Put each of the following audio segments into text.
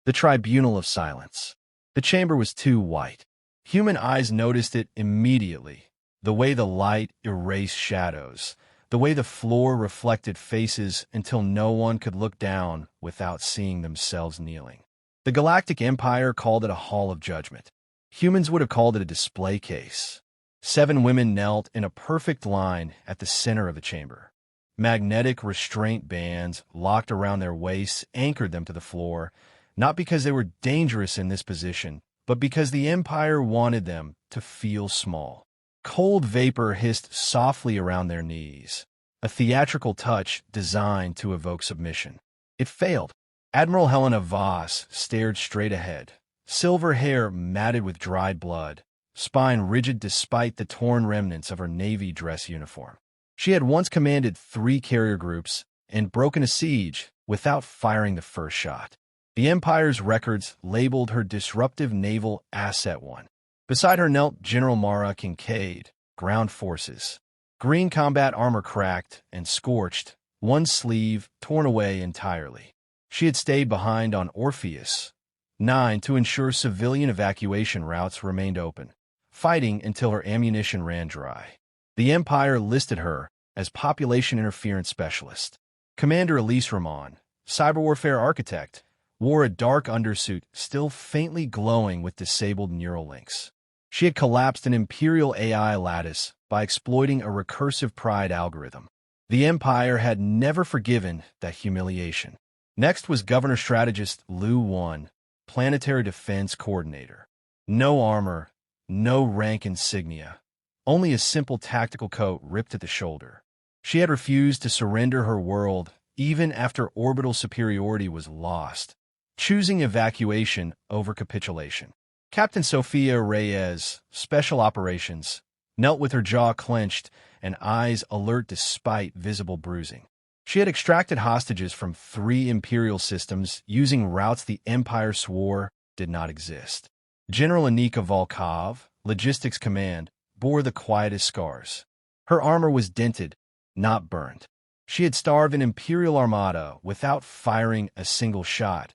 The tribunal of silence. The chamber was too white. Human eyes noticed it immediately. The way the light erased shadows. The way the floor reflected faces until no one could look down without seeing themselves kneeling. The Galactic Empire called it a hall of judgment. Humans would have called it a display case. 7 women knelt in a perfect line at the center of the chamber. Magnetic restraint bands locked around their waists anchored them to the floor, not because they were dangerous in this position, but because the Empire wanted them to feel small. Cold vapor hissed softly around their knees, a theatrical touch designed to evoke submission. It failed. Admiral Helena Voss stared straight ahead, silver hair matted with dried blood, spine rigid despite the torn remnants of her Navy dress uniform. She had once commanded 3 carrier groups and broken a siege without firing the first shot. The Empire's records labeled her disruptive naval asset 1. Beside her knelt General Mara Kincaid, ground forces. Green combat armor cracked and scorched, one sleeve torn away entirely. She had stayed behind on Orpheus 9 to ensure civilian evacuation routes remained open, fighting until her ammunition ran dry. The Empire listed her as population interference specialist. Commander Elise Ramon, cyberwarfare architect, wore a dark undersuit still faintly glowing with disabled neural links. She had collapsed an Imperial AI lattice by exploiting a recursive pride algorithm. The Empire had never forgiven that humiliation. Next was Governor Strategist Lu 1, Planetary Defense Coordinator. No armor, no rank insignia, only a simple tactical coat ripped at the shoulder. She had refused to surrender her world even after orbital superiority was lost, choosing evacuation over capitulation. Captain Sofia Reyes, Special Operations, knelt with her jaw clenched and eyes alert despite visible bruising. She had extracted hostages from 3 Imperial systems using routes the Empire swore did not exist. General Anika Volkov, Logistics Command, bore the quietest scars. Her armor was dented, not burned. She had starved an Imperial armada without firing a single shot,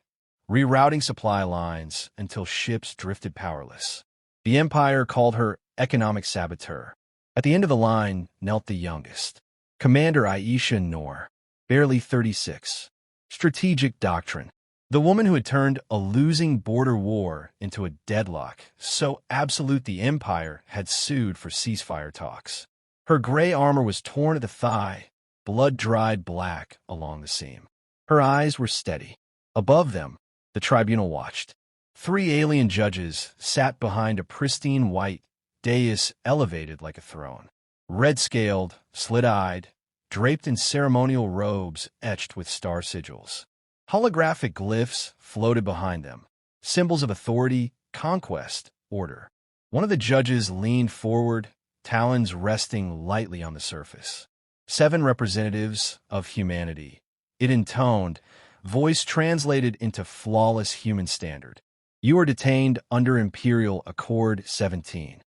rerouting supply lines until ships drifted powerless. The Empire called her economic saboteur. At the end of the line knelt the youngest, Commander Aisha Noor, barely 36. Strategic doctrine. The woman who had turned a losing border war into a deadlock so absolute the Empire had sued for ceasefire talks. Her gray armor was torn at the thigh, blood-dried black along the seam. Her eyes were steady. Above them, the tribunal watched. 3 alien judges sat behind a pristine white dais elevated like a throne. Red-scaled, slit-eyed, draped in ceremonial robes etched with star sigils. Holographic glyphs floated behind them, symbols of authority, conquest, order. One of the judges leaned forward, talons resting lightly on the surface. 7 representatives of humanity. It intoned, voice translated into flawless human standard. You are detained under Imperial Accord 17.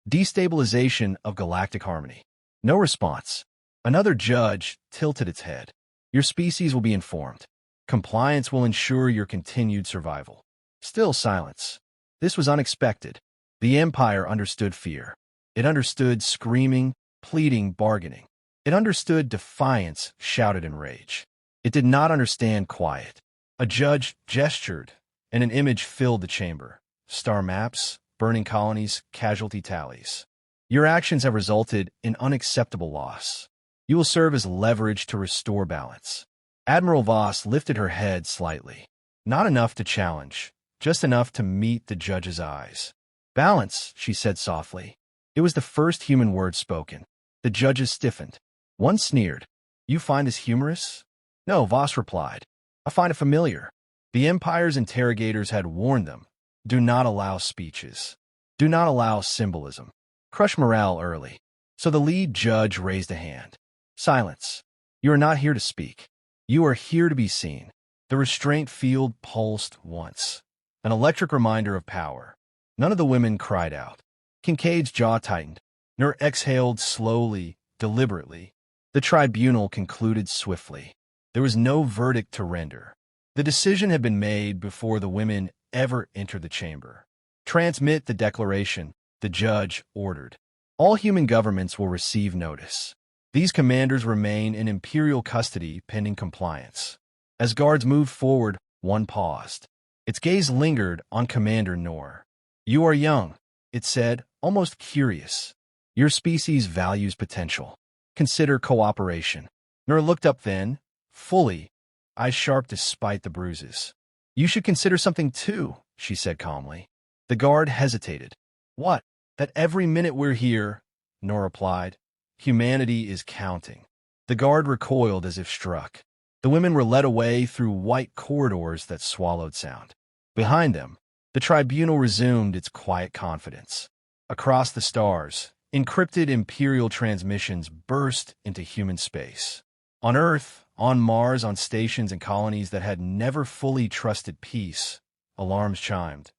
Destabilization of galactic harmony. No response. Another judge tilted its head. Your species will be informed. Compliance will ensure your continued survival. Still silence. This was unexpected. The Empire understood fear. It understood screaming, pleading, bargaining. It understood defiance shouted in rage. It did not understand quiet. A judge gestured, and an image filled the chamber. Star maps, burning colonies, casualty tallies. Your actions have resulted in unacceptable loss. You will serve as leverage to restore balance. Admiral Voss lifted her head slightly. Not enough to challenge, just enough to meet the judge's eyes. Balance, she said softly. It was the first human word spoken. The judges stiffened. One sneered. You find this humorous? No, Voss replied. I find it familiar. The Empire's interrogators had warned them. Do not allow speeches. Do not allow symbolism. Crush morale early. So the lead judge raised a hand. Silence. You are not here to speak. You are here to be seen. The restraint field pulsed once. An electric reminder of power. None of the women cried out. Kincaid's jaw tightened. Nur exhaled slowly, deliberately. The tribunal concluded swiftly. There was no verdict to render. The decision had been made before the women ever entered the chamber. Transmit the declaration, the judge ordered. All human governments will receive notice. These commanders remain in imperial custody pending compliance. As guards moved forward, one paused. Its gaze lingered on Commander Noor. "You are young," it said, almost curious. "Your species values potential. Consider cooperation." Noor looked up then, fully, eyes sharp despite the bruises. "You should consider something too," she said calmly. The guard hesitated. "What?" "That every minute we're here," Noor replied, "humanity is counting." The guard recoiled as if struck. The women were led away through white corridors that swallowed sound. Behind them, the tribunal resumed its quiet confidence. Across the stars, encrypted imperial transmissions burst into human space. On Earth, on Mars, on stations and colonies that had never fully trusted peace, alarms chimed.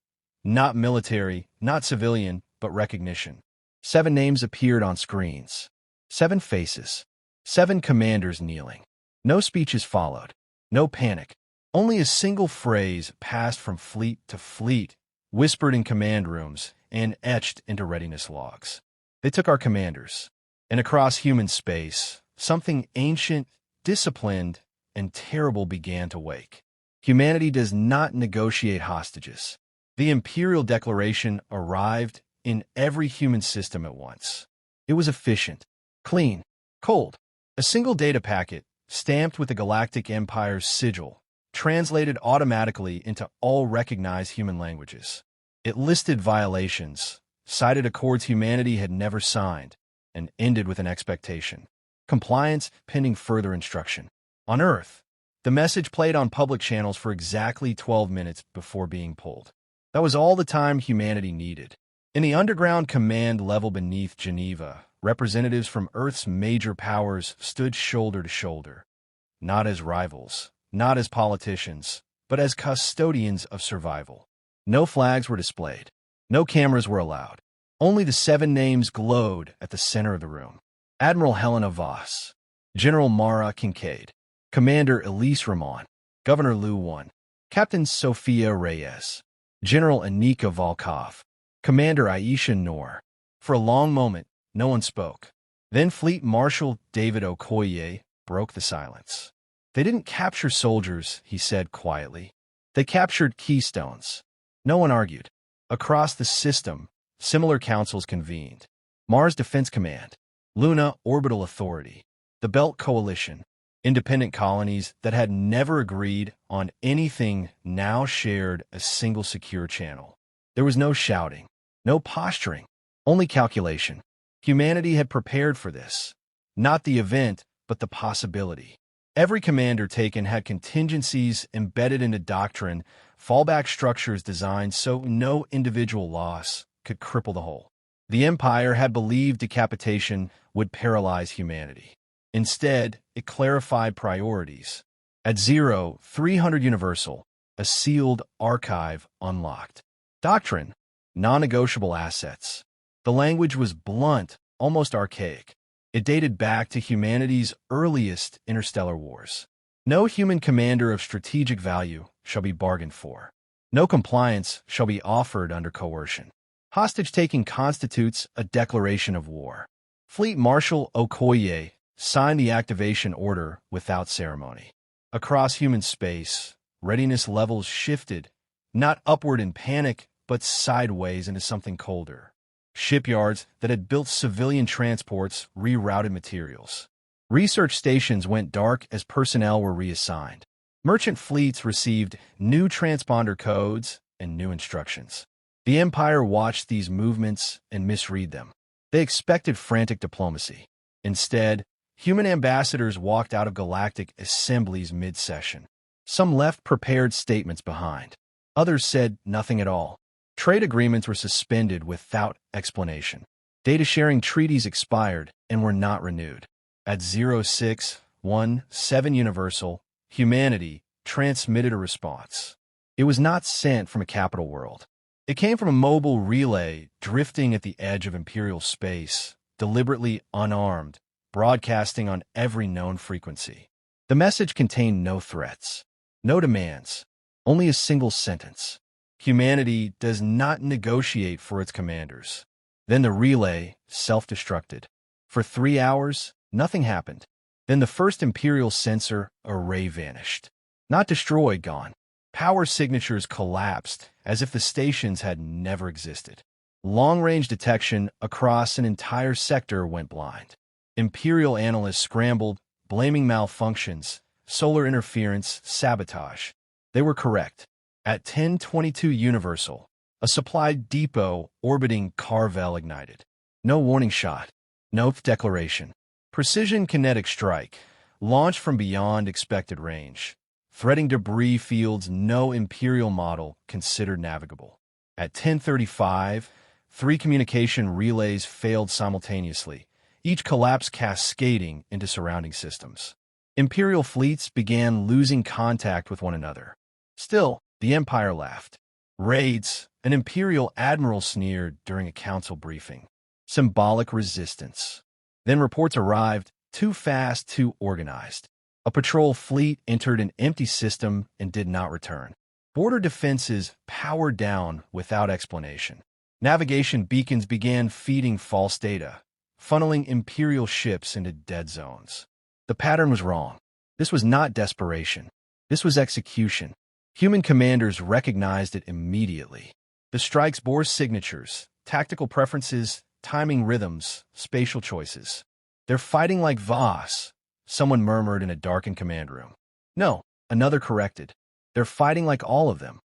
Not military, not civilian, but recognition. 7 names appeared on screens. 7 faces. 7 commanders kneeling. No speeches followed. No panic. Only a single phrase passed from fleet to fleet, whispered in command rooms, and etched into readiness logs. They took our commanders. And across human space, something ancient, disciplined, and terrible began to wake. Humanity does not negotiate hostages. The Imperial Declaration arrived in every human system at once. It was efficient, clean, cold. A single data packet, stamped with the Galactic Empire's sigil, translated automatically into all recognized human languages. It listed violations, cited accords humanity had never signed, and ended with an expectation. Compliance pending further instruction. On Earth, the message played on public channels for exactly 12 minutes before being pulled. That was all the time humanity needed. In the underground command level beneath Geneva, representatives from Earth's major powers stood shoulder to shoulder. Not as rivals, not as politicians, but as custodians of survival. No flags were displayed. No cameras were allowed. Only the 7 names glowed at the center of the room. Admiral Helena Voss, General Mara Kincaid, Commander Elise Ramon, Governor Liu Wan, Captain Sofia Reyes, General Anika Volkov, Commander Aisha Noor. For a long moment, no one spoke. Then Fleet Marshal David Okoye broke the silence. "They didn't capture soldiers," he said quietly. "They captured keystones." No one argued. Across the system, similar councils convened. Mars Defense Command, Luna Orbital Authority, the Belt Coalition, independent colonies that had never agreed on anything now shared a single secure channel. There was no shouting, no posturing, only calculation. Humanity had prepared for this. Not the event, but the possibility. Every commander taken had contingencies embedded into doctrine, fallback structures designed so no individual loss could cripple the whole. The Empire had believed decapitation would paralyze humanity. Instead, it clarified priorities. At 0300 Universal, a sealed archive unlocked. Doctrine, non-negotiable assets. The language was blunt, almost archaic. It dated back to humanity's earliest interstellar wars. No human commander of strategic value shall be bargained for. No compliance shall be offered under coercion. Hostage-taking constitutes a declaration of war. Fleet Marshal Okoye signed the activation order without ceremony. Across human space, readiness levels shifted, not upward in panic, but sideways into something colder. Shipyards that had built civilian transports rerouted materials. Research stations went dark as personnel were reassigned. Merchant fleets received new transponder codes and new instructions. The Empire watched these movements and misread them. They expected frantic diplomacy. Instead, human ambassadors walked out of galactic assemblies mid-session. Some left prepared statements behind. Others said nothing at all. Trade agreements were suspended without explanation. Data-sharing treaties expired and were not renewed. At 0617 Universal, humanity transmitted a response. It was not sent from a capital world. It came from a mobile relay drifting at the edge of Imperial space, deliberately unarmed, broadcasting on every known frequency. The message contained no threats. No demands, only a single sentence. Humanity does not negotiate for its commanders. Then the relay self-destructed. For 3 hours, nothing happened. Then the first Imperial sensor array vanished. Not destroyed, gone. Power signatures collapsed as if the stations had never existed. Long-range detection across an entire sector went blind. Imperial analysts scrambled, blaming malfunctions, solar interference, sabotage. They were correct. At 10:22 Universal, a supply depot orbiting Carvel ignited. No warning shot. No declaration. Precision kinetic strike, launched from beyond expected range, threading debris fields no Imperial model considered navigable. At 10:35, 3 communication relays failed simultaneously, each collapse cascading into surrounding systems. Imperial fleets began losing contact with one another. Still, the Empire laughed. Raids, an Imperial admiral sneered during a council briefing. Symbolic resistance. Then reports arrived, too fast, too organized. A patrol fleet entered an empty system and did not return. Border defenses powered down without explanation. Navigation beacons began feeding false data, funneling Imperial ships into dead zones. The pattern was wrong. This was not desperation. This was execution. Human commanders recognized it immediately. The strikes bore signatures, tactical preferences, timing rhythms, spatial choices. They're fighting like Voss, someone murmured in a darkened command room. No, another corrected. They're fighting like all of them.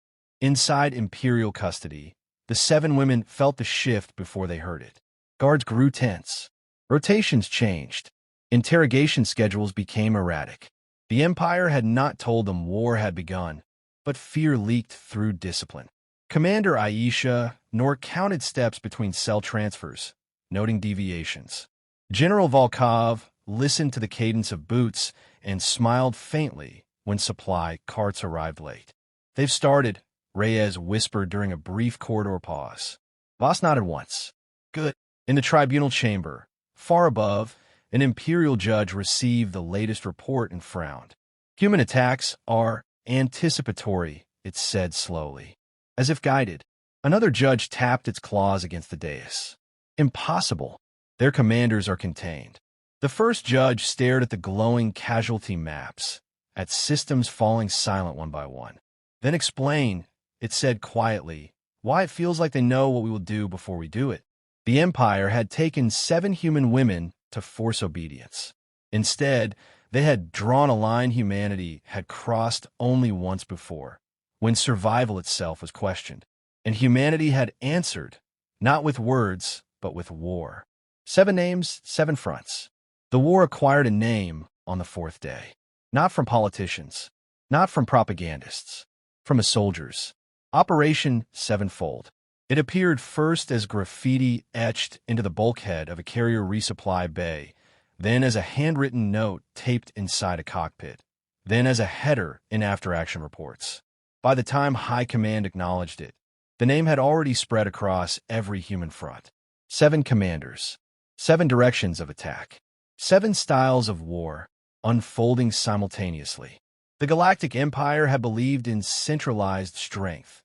Inside Imperial custody, the 7 women felt the shift before they heard it. Guards grew tense. Rotations changed. Interrogation schedules became erratic. The Empire had not told them war had begun, but fear leaked through discipline. Commander Aisha nor counted steps between cell transfers, noting deviations. General Volkov listened to the cadence of boots and smiled faintly when supply carts arrived late. "They've started," Reyes whispered during a brief corridor pause. Voss nodded once. "Good." In the tribunal chamber, far above, an Imperial judge received the latest report and frowned. "Human attacks are anticipatory," it said slowly. As if guided, another judge tapped its claws against the dais. "Impossible. Their commanders are contained." The first judge stared at the glowing casualty maps, at systems falling silent one by one. "Then explain," it said quietly, "why it feels like they know what we will do before we do it." The Empire had taken 7 human women to force obedience. Instead, they had drawn a line humanity had crossed only once before, when survival itself was questioned. And humanity had answered, not with words, but with war. 7 names, 7 fronts. The war acquired a name on the 4th day. Not from politicians, not from propagandists, from its soldiers. Operation Sevenfold. It appeared first as graffiti etched into the bulkhead of a carrier resupply bay, then as a handwritten note taped inside a cockpit, then as a header in after-action reports. By the time High Command acknowledged it, the name had already spread across every human front. 7 commanders, 7 directions of attack, 7 styles of war, unfolding simultaneously. The Galactic Empire had believed in centralized strength,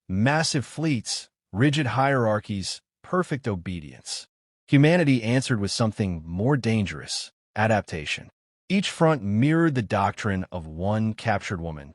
massive fleets, rigid hierarchies, perfect obedience. Humanity answered with something more dangerous: adaptation. Each front mirrored the doctrine of one captured woman,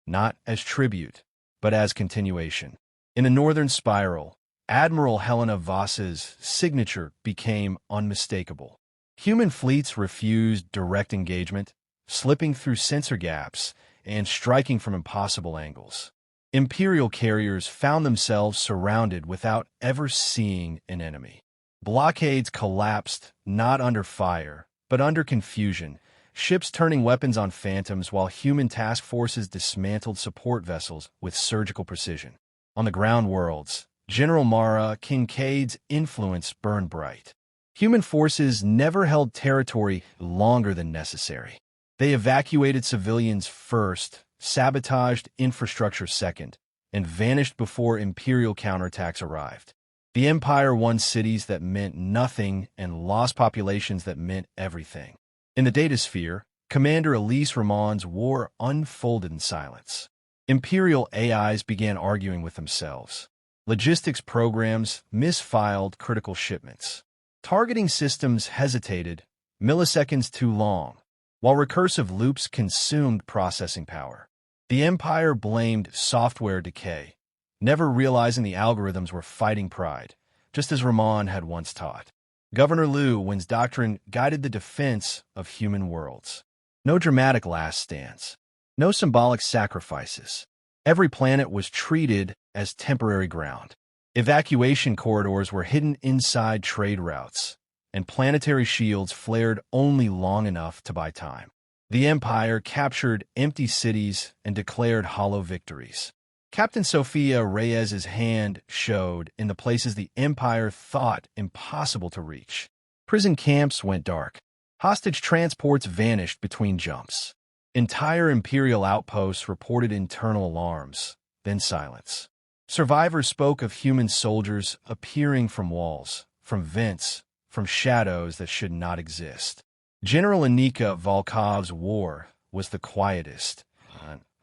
not as tribute, but as continuation. In the Northern Spiral, Admiral Helena Voss's signature became unmistakable. Human fleets refused direct engagement, slipping through sensor gaps and striking from impossible angles. Imperial carriers found themselves surrounded without ever seeing an enemy. Blockades collapsed, not under fire, but under confusion, ships turning weapons on phantoms while human task forces dismantled support vessels with surgical precision. On the ground worlds, General Mara Kincaid's influence burned bright. Human forces never held territory longer than necessary. They evacuated civilians first, sabotaged infrastructure second, and vanished before Imperial counterattacks arrived. The Empire won cities that meant nothing and lost populations that meant everything. In the data sphere, Commander Elise Ramon's war unfolded in silence. Imperial AIs began arguing with themselves. Logistics programs misfiled critical shipments. Targeting systems hesitated, milliseconds too long, while recursive loops consumed processing power. The Empire blamed software decay, never realizing the algorithms were fighting pride, just as Ramon had once taught. Governor Liu Wen's doctrine guided the defense of human worlds. No dramatic last stands. No symbolic sacrifices. Every planet was treated as temporary ground. Evacuation corridors were hidden inside trade routes, and planetary shields flared only long enough to buy time. The Empire captured empty cities and declared hollow victories. Captain Sophia Reyes's hand showed in the places the Empire thought impossible to reach. Prison camps went dark. Hostage transports vanished between jumps. Entire Imperial outposts reported internal alarms, then silence. Survivors spoke of human soldiers appearing from walls, from vents, from shadows that should not exist. General Anika Volkov's war was the quietest,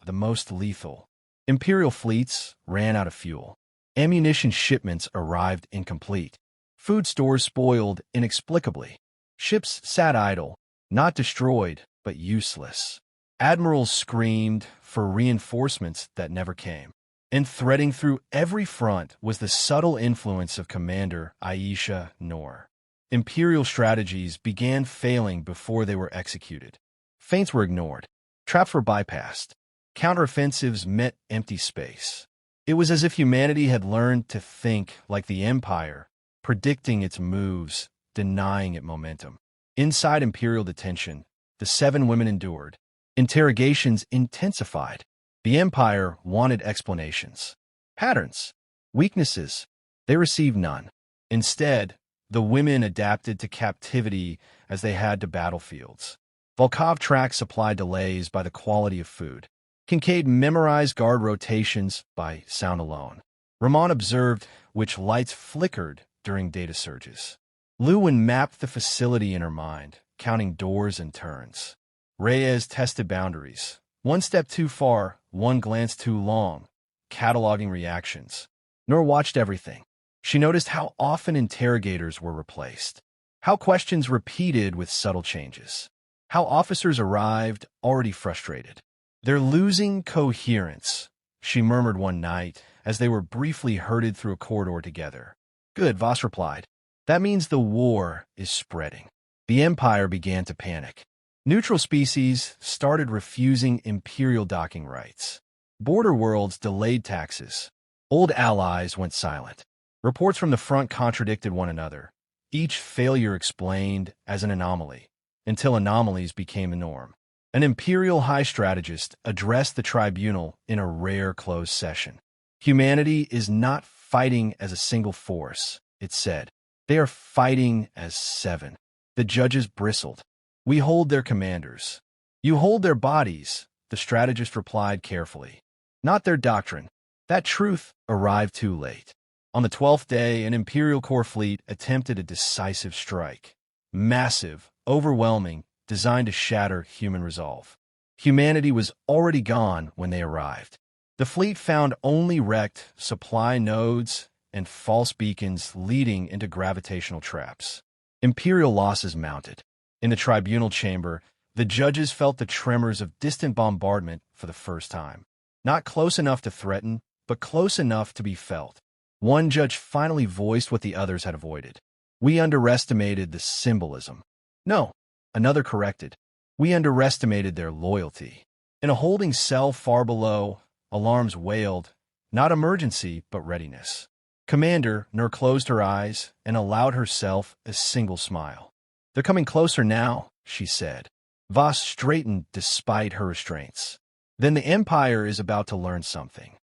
the most lethal. Imperial fleets ran out of fuel. Ammunition shipments arrived incomplete. Food stores spoiled inexplicably. Ships sat idle, not destroyed, but useless. Admirals screamed for reinforcements that never came. And threading through every front was the subtle influence of Commander Aisha Noor. Imperial strategies began failing before they were executed. Feints were ignored. Traps were bypassed. Counteroffensives met empty space. It was as if humanity had learned to think like the Empire, predicting its moves, denying it momentum. Inside Imperial detention, the 7 women endured. Interrogations intensified. The Empire wanted explanations. Patterns. Weaknesses. They received none. Instead, the women adapted to captivity as they had to battlefields. Volkov tracked supply delays by the quality of food. Kincaid memorized guard rotations by sound alone. Ramon observed which lights flickered during data surges. Lewin mapped the facility in her mind, counting doors and turns. Reyes tested boundaries. One step too far, one glance too long, cataloging reactions. Noor watched everything. She noticed how often interrogators were replaced, how questions repeated with subtle changes, how officers arrived already frustrated. "They're losing coherence," she murmured one night as they were briefly herded through a corridor together. "Good," Voss replied. "That means the war is spreading." The Empire began to panic. Neutral species started refusing Imperial docking rights. Border worlds delayed taxes. Old allies went silent. Reports from the front contradicted one another, each failure explained as an anomaly, until anomalies became the norm. An Imperial high strategist addressed the tribunal in a rare closed session. "Humanity is not fighting as a single force," it said. "They are fighting as 7. The judges bristled. "We hold their commanders." "You hold their bodies," the strategist replied carefully. "Not their doctrine." That truth arrived too late. On the 12th day, an Imperial Corps fleet attempted a decisive strike. Massive, overwhelming, designed to shatter human resolve. Humanity was already gone when they arrived. The fleet found only wrecked supply nodes and false beacons leading into gravitational traps. Imperial losses mounted. In the tribunal chamber, the judges felt the tremors of distant bombardment for the first time. Not close enough to threaten, but close enough to be felt. One judge finally voiced what the others had avoided. "We underestimated the symbolism." "No," another corrected. "We underestimated their loyalty." In a holding cell far below, alarms wailed, not emergency, but readiness. Commander Noor closed her eyes and allowed herself a single smile. "They're coming closer now," she said. Voss straightened despite her restraints. "Then the Empire is about to learn something."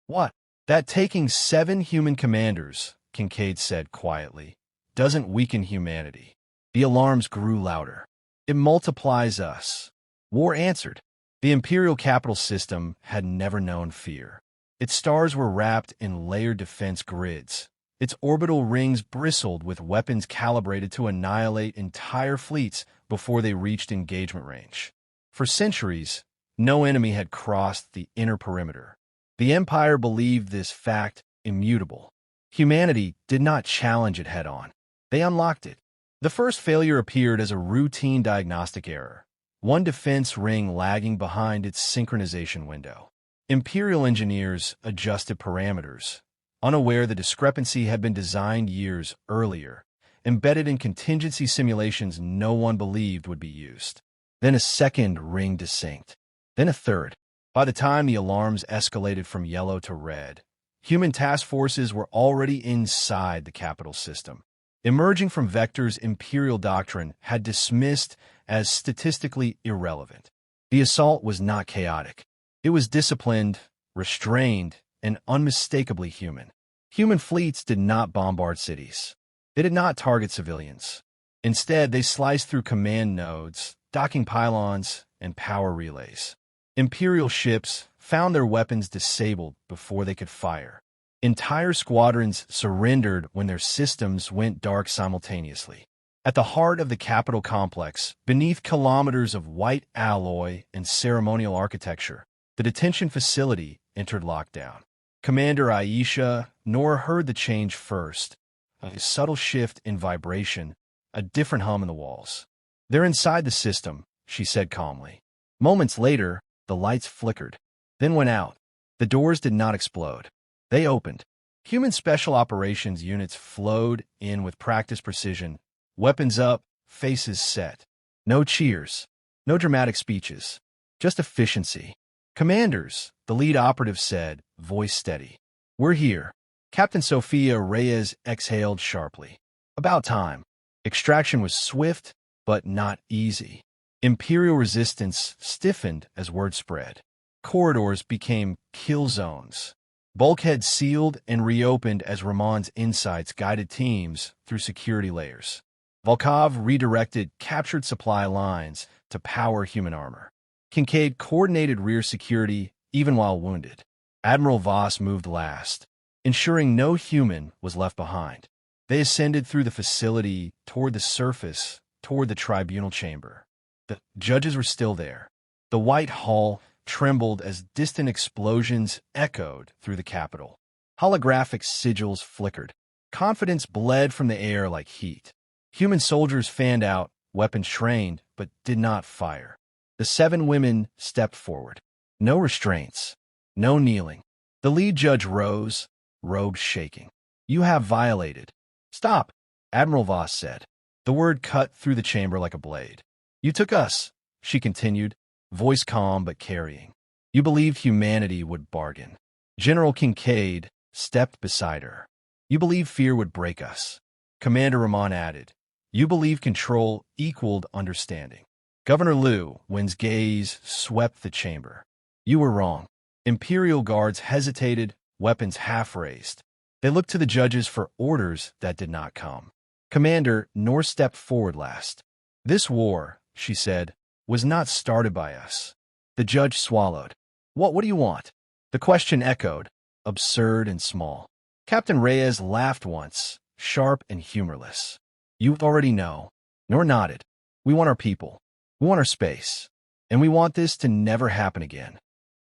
"What?" "That taking 7 human commanders," Kincaid said quietly, "doesn't weaken humanity." The alarms grew louder. "It multiplies us." War answered. The Imperial capital system had never known fear. Its stars were wrapped in layered defense grids. Its orbital rings bristled with weapons calibrated to annihilate entire fleets before they reached engagement range. For centuries, no enemy had crossed the inner perimeter. The Empire believed this fact immutable. Humanity did not challenge it head-on. They unlocked it. The first failure appeared as a routine diagnostic error, one defense ring lagging behind its synchronization window. Imperial engineers adjusted parameters, unaware the discrepancy had been designed years earlier, embedded in contingency simulations no one believed would be used. Then a second ring desynced. Then a third. By the time the alarms escalated from yellow to red, human task forces were already inside the capital system, emerging from vectors Imperial doctrine had dismissed as statistically irrelevant. The assault was not chaotic. It was disciplined, restrained, and unmistakably human. Human fleets did not bombard cities. They did not target civilians. Instead, they sliced through command nodes, docking pylons, and power relays. Imperial ships found their weapons disabled before they could fire. Entire squadrons surrendered when their systems went dark simultaneously. At the heart of the capital complex, beneath kilometers of white alloy and ceremonial architecture, the detention facility entered lockdown. Commander Aisha Nor heard the change first, a subtle shift in vibration, a different hum in the walls. "They're inside the system," she said calmly. Moments later, the lights flickered, then went out. The doors did not explode. They opened. Human special operations units flowed in with practiced precision, weapons up, faces set. No cheers, no dramatic speeches, just efficiency. "Commanders," the lead operative said, voice steady. "We're here." Captain Sophia Reyes exhaled sharply. About time. Extraction was swift, but not easy. Imperial resistance stiffened as word spread. Corridors became kill zones. Bulkheads sealed and reopened as Ramon's insights guided teams through security layers. Volkov redirected captured supply lines to power human armor. Kincaid coordinated rear security even while wounded. Admiral Voss moved last, ensuring no human was left behind. They ascended through the facility toward the surface, toward the tribunal chamber. The judges were still there. The white hall trembled as distant explosions echoed through the capital. Holographic sigils flickered. Confidence bled from the air like heat. Human soldiers fanned out, weapons trained, but did not fire. The 7 women stepped forward. No restraints. No kneeling. The lead judge rose, robes shaking. "You have violated." "Stop," Admiral Voss said. The word cut through the chamber like a blade. "You took us," she continued, voice calm but carrying. "You believed humanity would bargain." General Kincaid stepped beside her. "You believed fear would break us." Commander Ramon added, "You believed control equaled understanding." Governor Liu Wen's gaze swept the chamber. "You were wrong." Imperial guards hesitated, weapons half-raised. They looked to the judges for orders that did not come. Commander Nor stepped forward last. "This war," she said, "was not started by us." The judge swallowed. What do you want?" The question echoed, absurd and small. Captain Reyes laughed once, sharp and humorless. "You already know." Nor nodded. "We want our people. We want our space. And we want this to never happen again."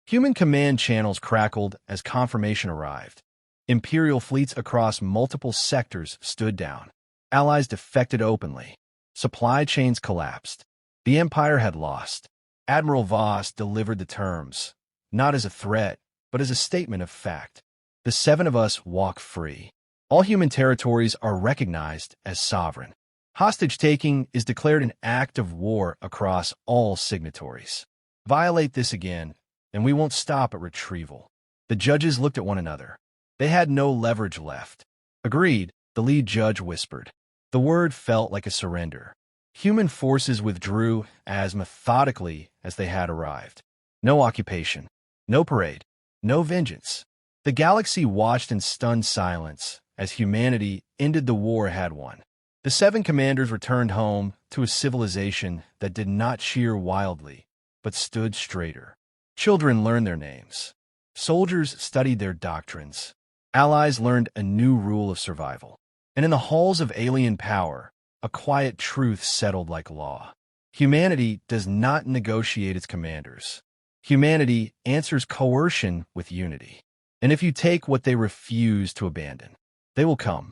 Human command channels crackled as confirmation arrived. Imperial fleets across multiple sectors stood down. Allies defected openly. Supply chains collapsed. The Empire had lost. Admiral Voss delivered the terms, not as a threat, but as a statement of fact. "The 7 of us walk free. All human territories are recognized as sovereign. Hostage-taking is declared an act of war across all signatories. Violate this again, and we won't stop at retrieval." The judges looked at one another. They had no leverage left. "Agreed," the lead judge whispered. The word felt like a surrender. Human forces withdrew as methodically as they had arrived. No occupation, no parade, no vengeance. The galaxy watched in stunned silence as humanity ended the war it had won. The 7 commanders returned home to a civilization that did not cheer wildly, but stood straighter. Children learned their names. Soldiers studied their doctrines. Allies learned a new rule of survival. And in the halls of alien power, a quiet truth settled like law. Humanity does not negotiate its commanders. Humanity answers coercion with unity. And if you take what they refuse to abandon, they will come.